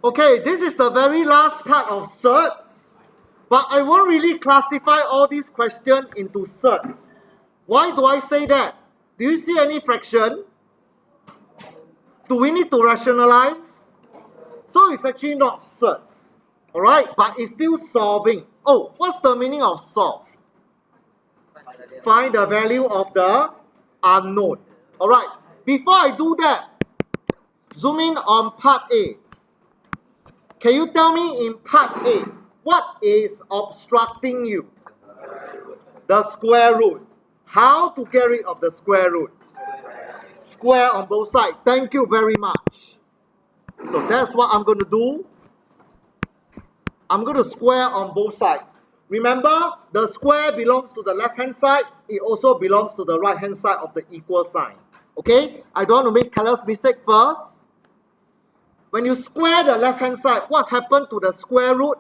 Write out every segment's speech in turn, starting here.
Okay, this is the very last part of Surds, but I won't really classify all these questions into Surds. Why do I say that? Do you see any fraction? Do we need to rationalize? So it's actually not Surds, alright, but it's still solving. Oh, what's the meaning of solve? Find the value of the unknown. Alright, before I do that, zoom in on part A. Can you tell me in part A, what is obstructing you? The square root. How to get rid of the square root? Square on both sides. Thank you very much. So that's what I'm going to do. I'm going to square on both sides. Remember, the square belongs to the left-hand side. It also belongs to the right-hand side of the equal sign. Okay? I don't want to make careless mistake first. When you square the left-hand side, what happened to the square root?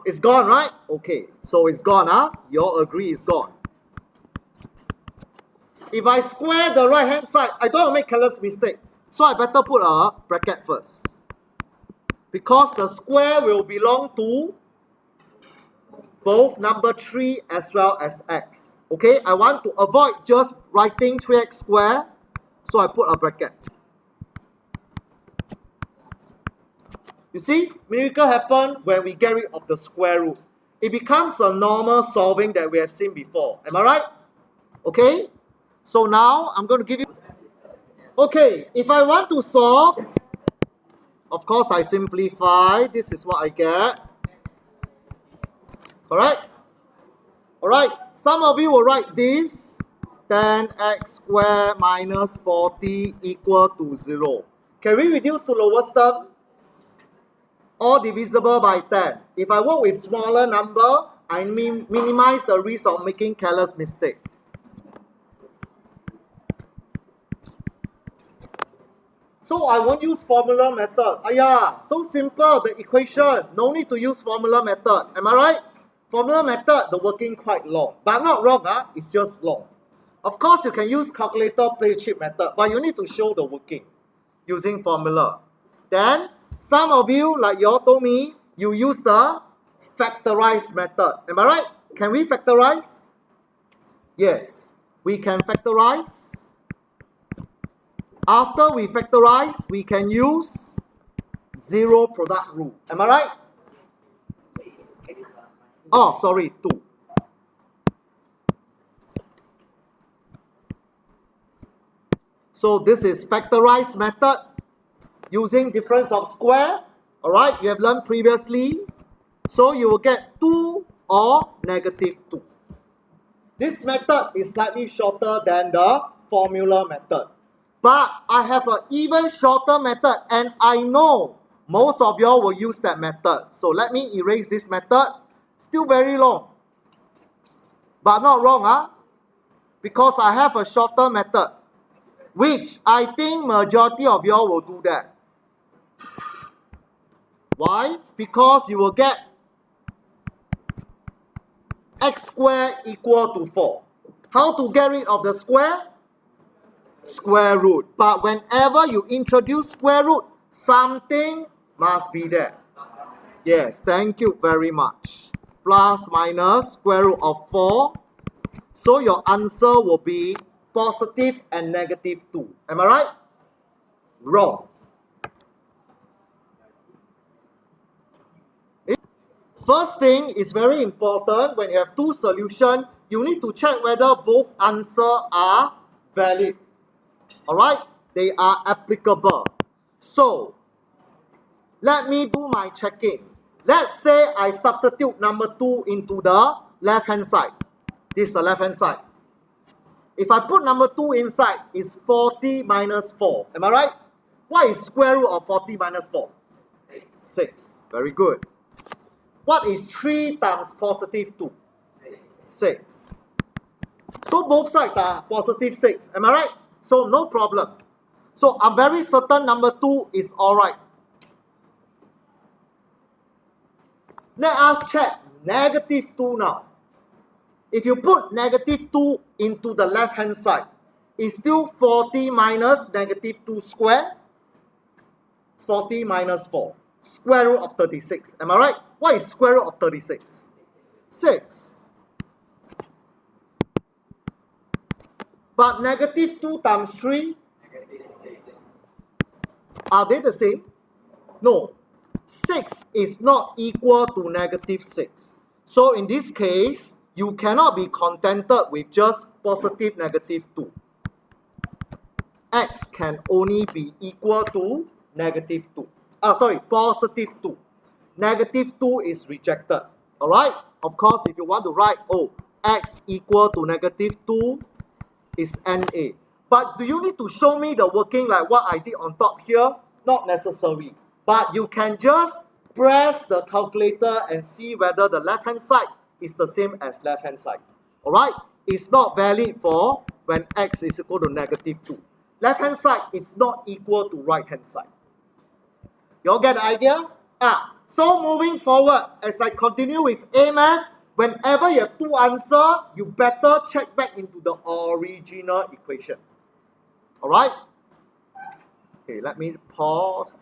It's gone, right? Okay, so it's gone, huh? You all agree it's gone. If I square the right-hand side, I don't want to make careless mistake. So I better put a bracket first. Because the square will belong to both number 3 as well as x. Okay, I want to avoid just writing 3x squared, so I put a bracket. You see, miracle happens when we get rid of the square root. It becomes a normal solving that we have seen before. Am I right? Okay? So now, I'm going to give you... Okay, if I want to solve, of course I simplify. This is what I get. Correct? Alright, some of you will write this. 10x squared minus 40 equal to 0. Can we reduce to lowest term? All divisible by 10. If I work with smaller number, I minimize the risk of making careless mistake. So I won't use formula method. So simple, the equation. No need to use formula method. Am I right? Formula method, the working quite long. But not wrong, it's just long. Of course, you can use calculator play chip method, but you need to show the working using formula. Then, some of you, like you all told me, you use the factorize method. Am I right? Can we factorize? Yes, we can factorize. After we factorize, we can use zero product rule. Am I right? Oh, sorry, 2. So this is factorize method using difference of square. Alright, you have learned previously. So you will get 2 or negative 2. This method is slightly shorter than the formula method. But I have an even shorter method, and I know most of y'all will use that method. So let me erase this method. Still very long. But not wrong, because I have a shorter method, which I think majority of y'all will do that. Why? Because you will get x squared equal to 4. How to get rid of the square? Square root. But whenever you introduce square root, something must be there. Yes, thank you very much. Plus minus square root of 4. So your answer will be positive and negative 2. Am I right? Wrong. First thing is very important. When you have 2 solutions, you need to check whether both answers are valid. Alright? They are applicable. So, let me do my checking. Let's say I substitute number 2 into the left-hand side. This is the left-hand side. If I put number 2 inside, it's 40 minus 4. Am I right? What is square root of 40 minus 4? 6. Very good. What is 3 times positive 2? 6. So both sides are positive 6. Am I right? So no problem. So I'm very certain number 2 is alright. Let us check negative 2 now. If you put negative 2 into the left hand side, it's still 40 minus negative 2 square. 40 minus 4. Square root of 36. Am I right? What is square root of 36? 6. But negative 2 times 3, are they the same? No. 6 is not equal to negative 6. So in this case, you cannot be contented with just positive negative 2. X can only be equal to negative 2. Positive 2. Negative 2 is rejected. Alright? Of course, if you want to write, x equal to negative 2 is NA. But do you need to show me the working like what I did on top here? Not necessary. But you can just press the calculator and see whether the left-hand side is the same as left-hand side. Alright? It's not valid for when x is equal to negative 2. Left-hand side is not equal to right-hand side. You all get the idea? So moving forward, as I continue with A math, whenever you have two answers, you better check back into the original equation. Alright? Okay, let me pause.